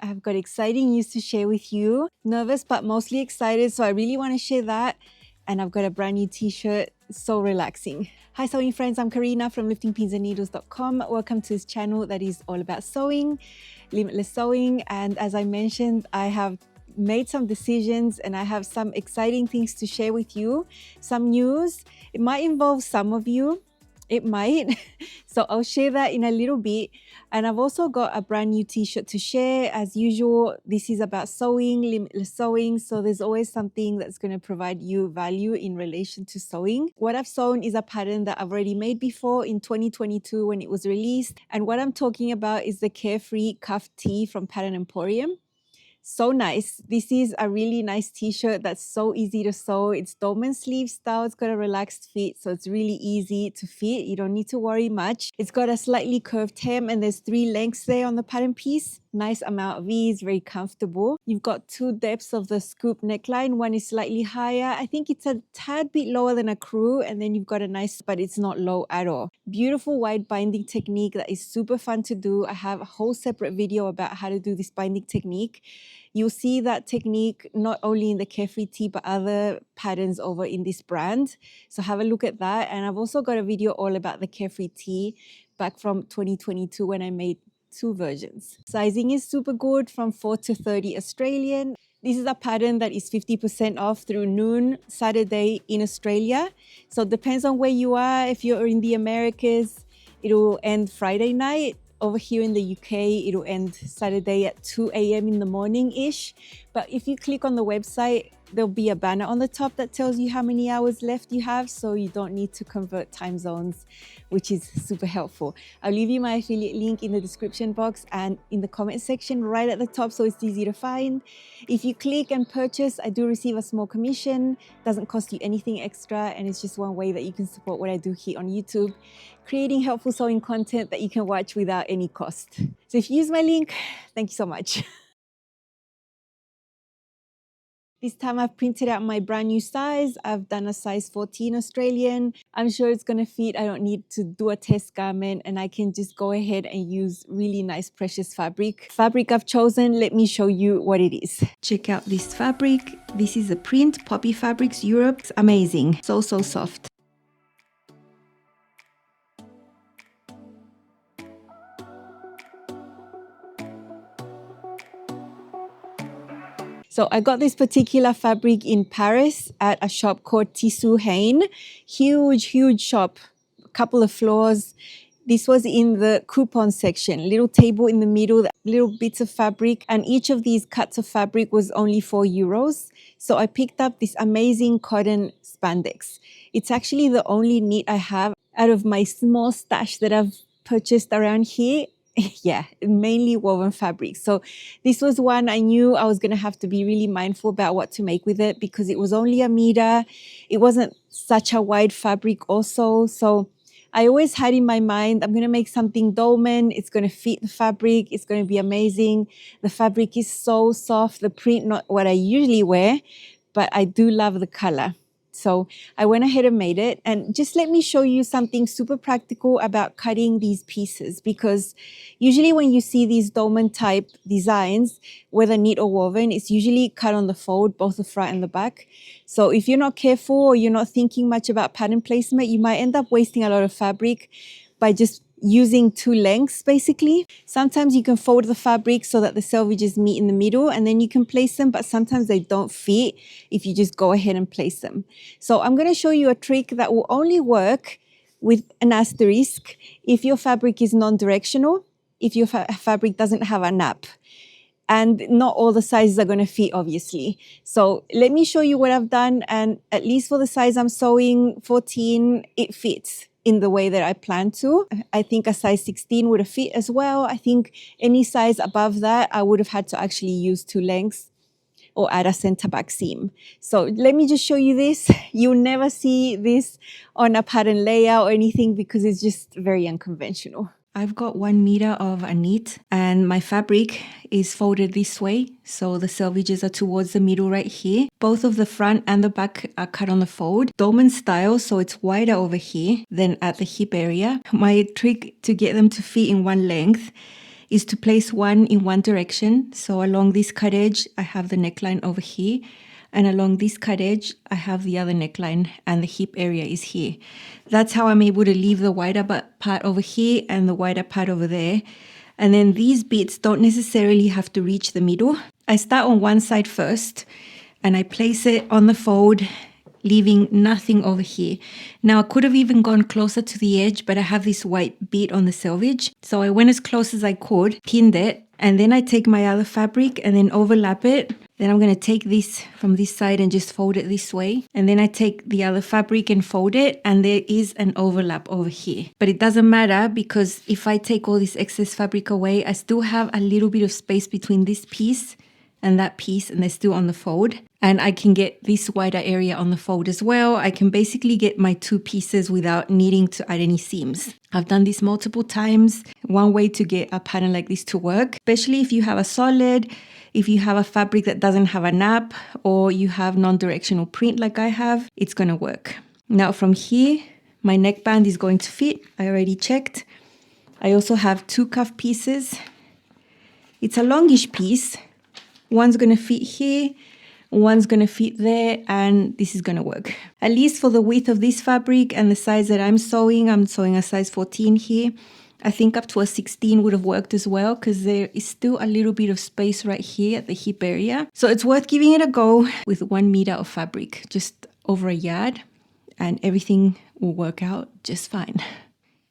I've got exciting news to share with you. Nervous, but mostly excited, so I really want to share that. And I've got a brand new t-shirt, so relaxing. Hi sewing friends, I'm Karina from liftingpinsandneedles.com. Welcome to this channel that is all about sewing, limitless sewing. And as I mentioned, I have made some decisions and I have some exciting things to share with you. Some news. It might involve some of you. It might. So I'll share that in a little bit. And I've also got a brand new t-shirt to share. As usual, this is about sewing, limitless sewing. So there's always something that's going to provide you value in relation to sewing. What I've sewn is a pattern that I've already made before in 2022 when it was released. And what I'm talking about is the Carefree cuff tee from Pattern Emporium. So nice. This is a really nice t-shirt that's so easy to sew. It's dolman sleeve style. It's got a relaxed fit, so it's really easy to fit. You don't need to worry much. It's got a slightly curved hem and there's 3 lengths there on the pattern piece. Nice amount of ease, very comfortable. You've got 2 depths of the scoop neckline. One is slightly higher. I think it's a tad bit lower than a crew, and then you've got a nice, but it's not low at all. Beautiful wide binding technique that is super fun to do. I have a whole separate video about how to do this binding technique. You'll see that technique not only in the Carefree tee, but other patterns over in this brand. So have a look at that. And I've also got a video all about the Carefree tee back from 2022 when I made 2 versions. Sizing is super good, from 4 to 30 Australian. This is a pattern that is 50% off through noon Saturday in Australia. So it depends on where you are. If you're in the Americas, it'll end Friday night. Over here in the UK, it'll end Saturday at 2 a.m. in the morning-ish. But if you click on the website, there'll be a banner on the top that tells you how many hours left you have, so you don't need to convert time zones, which is super helpful. I'll leave you my affiliate link in the description box and in the comment section right at the top, so it's easy to find. If you click and purchase, I do receive a small commission. Doesn't cost you anything extra, and it's just one way that you can support what I do here on YouTube, creating helpful sewing content that you can watch without any cost. So if you use my link, thank you so much. This time I've printed out my brand new size. I've done a size 14 Australian. I'm sure it's going to fit. I don't need to do a test garment, and I can just go ahead and use really nice precious fabric. Fabric I've chosen, let me show you what it is. Check out this fabric. This is a print, Poppy Fabrics Europe. It's amazing. So soft. So I got this particular fabric in Paris at a shop called Tissu Hain. Huge shop, a couple of floors. This was in the coupon section, little table in the middle, little bits of fabric, and each of these cuts of fabric was only €4. So I picked up this amazing cotton spandex. It's actually the only knit I have out of my small stash that I've purchased around here. Yeah, mainly woven fabric. So this was one I knew I was going to have to be really mindful about what to make with it, because it was only a meter. It wasn't such a wide fabric also. So I always had in my mind, I'm going to make something dolman. It's going to fit the fabric. It's going to be amazing. The fabric is so soft. The print, not what I usually wear, but I do love the color. So I went ahead and made it. And just let me show you something super practical about cutting these pieces, because usually when you see these dolman type designs, whether knit or woven, it's usually cut on the fold, both the front and the back. So if you're not careful or you're not thinking much about pattern placement, you might end up wasting a lot of fabric by just using 2 lengths basically. Sometimes you can fold the fabric so that the selvages meet in the middle and then you can place them, but sometimes they don't fit if you just go ahead and place them. So I'm going to show you a trick that will only work with an asterisk if your fabric is non-directional, if your fabric doesn't have a nap. And not all the sizes are going to fit, obviously. So let me show you what I've done, and at least for the size I'm sewing, 14, it fits in the way that I plan to. I think a size 16 would have fit as well. I think any size above that, I would have had to actually use 2 lengths or add a center back seam. So let me just show you this. You'll never see this on a pattern layout or anything because it's just very unconventional. I've got 1 meter of a knit and my fabric is folded this way. So the selvages are towards the middle right here. Both of the front and the back are cut on the fold. Dolman style, so it's wider over here than at the hip area. My trick to get them to fit in one length is to place one in one direction. So along this cut edge, I have the neckline over here. And along this cut edge, I have the other neckline and the hip area is here. That's how I'm able to leave the wider part over here and the wider part over there. And then these bits don't necessarily have to reach the middle. I start on one side first and I place it on the fold, leaving nothing over here. Now I could have even gone closer to the edge, but I have this white bit on the selvage. So I went as close as I could, pinned it, and then I take my other fabric and then overlap it. Then I'm going to take this from this side and just fold it this way. And then I take the other fabric and fold it, and there is an overlap over here. But it doesn't matter because if I take all this excess fabric away, I still have a little bit of space between this piece and that piece, and they're still on the fold. And I can get this wider area on the fold as well. I can basically get my two pieces without needing to add any seams. I've done this multiple times. One way to get a pattern like this to work, especially if you have a solid, if you have a fabric that doesn't have a nap, or you have non-directional print like I have, it's gonna work. Now from here, my neckband is going to fit. I already checked. I also have two cuff pieces. It's a longish piece. One's gonna fit here, one's gonna fit there, and this is gonna work. At least for the width of this fabric and the size that I'm sewing a size 14 here. I think up to a 16 would have worked as well because there is still a little bit of space right here at the hip area. So it's worth giving it a go with 1 meter of fabric, just over a yard, and everything will work out just fine.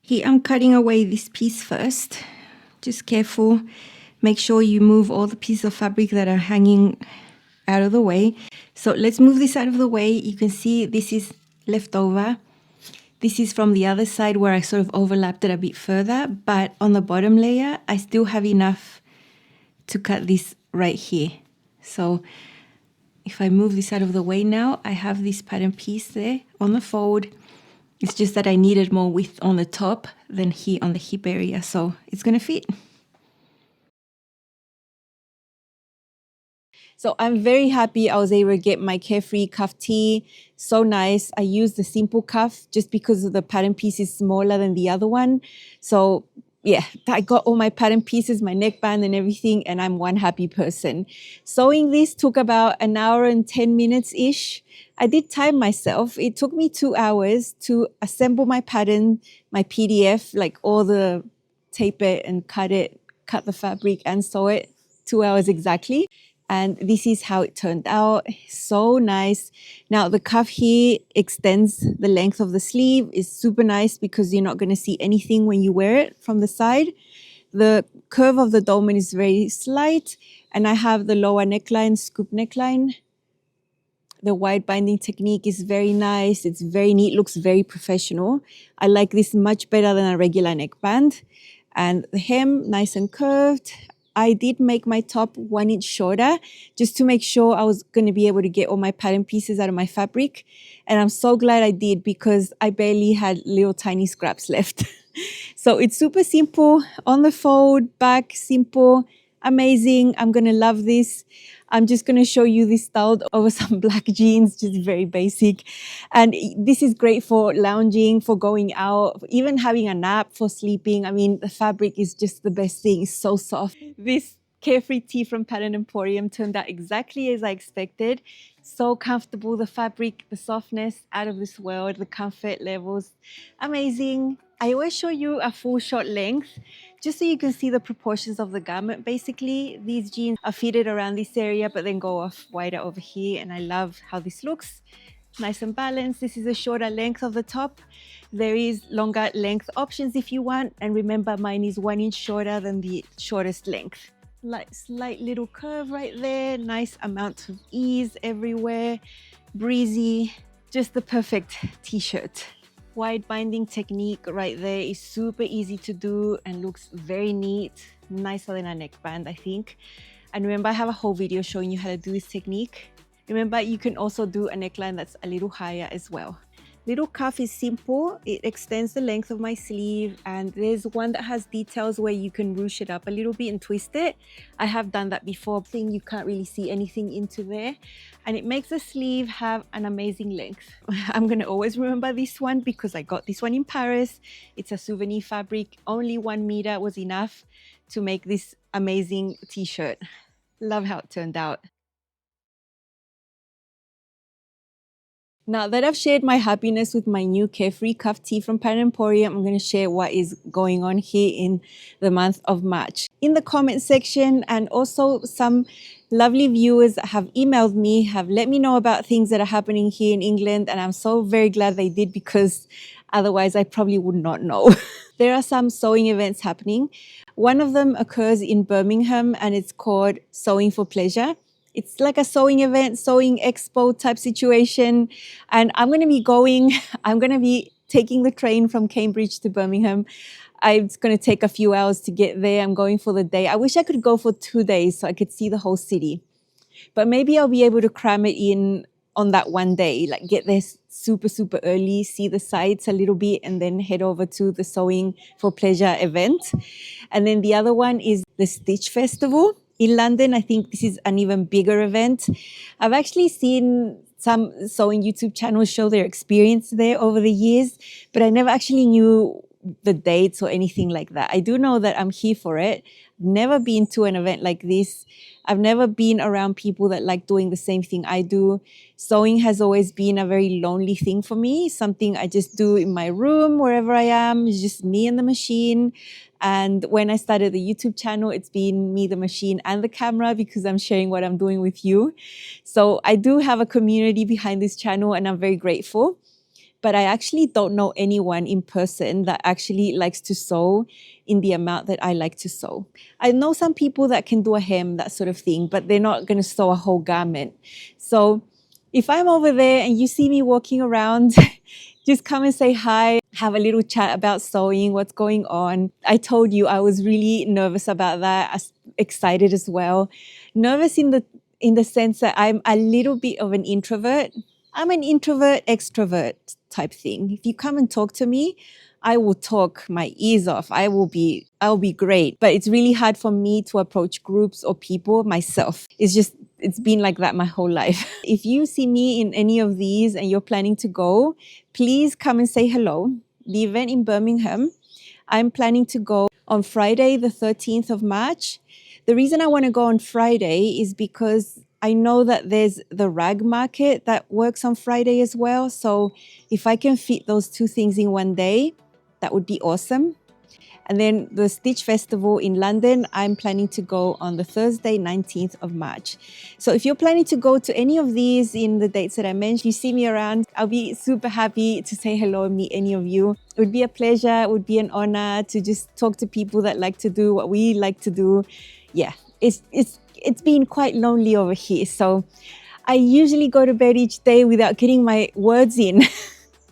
Here I'm cutting away this piece first. Just careful. Make sure you move all the pieces of fabric that are hanging out of the way. So let's move this out of the way. You can see this is left over. This is from the other side where I sort of overlapped it a bit further, but on the bottom layer, I still have enough to cut this right here. So if I move this out of the way now, I have this pattern piece there on the fold. It's just that I needed more width on the top than here on the hip area, so it's gonna fit. So I'm very happy I was able to get my Carefree cuff tee. So nice. I used the simple cuff just because of the pattern piece is smaller than the other one. So yeah, I got all my pattern pieces, my neckband and everything, and I'm one happy person. Sewing this took about 1 hour and 10 minutes-ish. I did time myself. It took me 2 hours to assemble my pattern, my PDF, like all the tape it and cut the fabric and sew it. 2 hours exactly. And this is how it turned out. So nice. Now the cuff here extends the length of the sleeve. It's super nice because you're not going to see anything when you wear it from the side. The curve of the dolman is very slight. And I have the lower neckline, scoop neckline. The wide binding technique is very nice. It's very neat, looks very professional. I like this much better than a regular neckband. And the hem, nice and curved. I did make my top 1 inch shorter just to make sure I was going to be able to get all my pattern pieces out of my fabric. And I'm so glad I did because I barely had little tiny scraps left. So it's super simple, on the fold, back, simple, amazing. I'm going to love this. I'm just going to show you this styled over some black jeans, just very basic. And this is great for lounging, for going out, even having a nap, for sleeping. I mean, the fabric is just the best thing. It's so soft. This Carefree tee from Pattern Emporium turned out exactly as I expected. So comfortable, the fabric, the softness, out of this world, the comfort levels, amazing. I always show you a full short length just so you can see the proportions of the garment. Basically, these jeans are fitted around this area but then go off wider over here, and I love how this looks. Nice and balanced. This is a shorter length of the top. There is longer length options if you want, and remember mine is 1 inch shorter than the shortest length. Like slight little curve right there, nice amount of ease everywhere, breezy, just the perfect t-shirt. Wide binding technique right there is super easy to do and looks very neat, nicer than a neckband, I think. And remember, I have a whole video showing you how to do this technique. Remember, you can also do a neckline that's a little higher as well. Little cuff is simple. It extends the length of my sleeve, and there's one that has details where you can ruche it up a little bit and twist it. I have done that before. You can't really see anything into there, and it makes the sleeve have an amazing length. I'm gonna always remember this one because I got this one in Paris. It's a souvenir fabric. Only 1 meter was enough. to make this amazing t-shirt. Love how it turned out. Now that I've shared my happiness with my new Carefree cuff tee from Emporium, I'm going to share what is going on here in the month of March. In the comment section, and also some lovely viewers that have emailed me, have let me know about things that are happening here in England, and I'm so very glad they did, because otherwise I probably would not know. There are some sewing events happening. One of them occurs in Birmingham and it's called Sewing for Pleasure. It's like a sewing event, sewing expo type situation. And I'm going to be going, I'm going to be taking the train from Cambridge to Birmingham. It's going to take a few hours to get there. I'm going for the day. I wish I could go for 2 days so I could see the whole city. But maybe I'll be able to cram it in on that one day, like get there super, super early, see the sights a little bit, and then head over to the Sewing for Pleasure event. And then the other one is the Stitch Festival in London. I think this is an even bigger event. I've actually seen some sewing YouTube channels show their experience there over the years, but I never actually knew the dates or anything like that. I do know that I'm here for it. Never been to an event like this. I've never been around people that like doing the same thing I do. Sewing has always been a very lonely thing for me, something I just do in my room, wherever I am. It's just me and the machine. And when I started the YouTube channel, it's been me, the machine, and the camera, because I'm sharing what I'm doing with you. So I do have a community behind this channel, and I'm very grateful. But I actually don't know anyone in person that actually likes to sew in the amount that I like to sew. I know some people that can do a hem, that sort of thing, but they're not going to sew a whole garment. So if I'm over there and you see me walking around, just come and say hi, have a little chat about sewing, what's going on. I told you I was really nervous about that, excited as well. Nervous in the sense that I'm a little bit of an introvert. I'm an introvert, extrovert type thing. If you come and talk to me, I will talk my ears off. I'll be great. But it's really hard for me to approach groups or people myself. It's been like that my whole life. If you see me in any of these and you're planning to go, please come and say hello. The event in Birmingham, I'm planning to go on Friday, the 13th of March. The reason I want to go on Friday is because I know that there's the rag market that works on Friday as well. So if I can fit those two things in one day, that would be awesome. And then the Stitch Festival in London, I'm planning to go on the Thursday, 19th of March. So if you're planning to go to any of these in the dates that I mentioned, you see me around, I'll be super happy to say hello and meet any of you. It would be a pleasure. It would be an honor to just talk to people that like to do what we like to do. Yeah, it's been quite lonely over here. So I usually go to bed each day without getting my words in.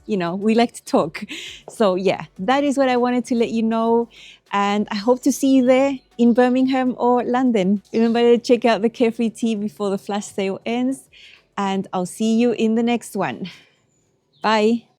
You know, we like to talk. So yeah, that is what I wanted to let you know. And I hope to see you there in Birmingham or London. Remember to check out the Carefree tea before the flash sale ends. And I'll see you in the next one. Bye.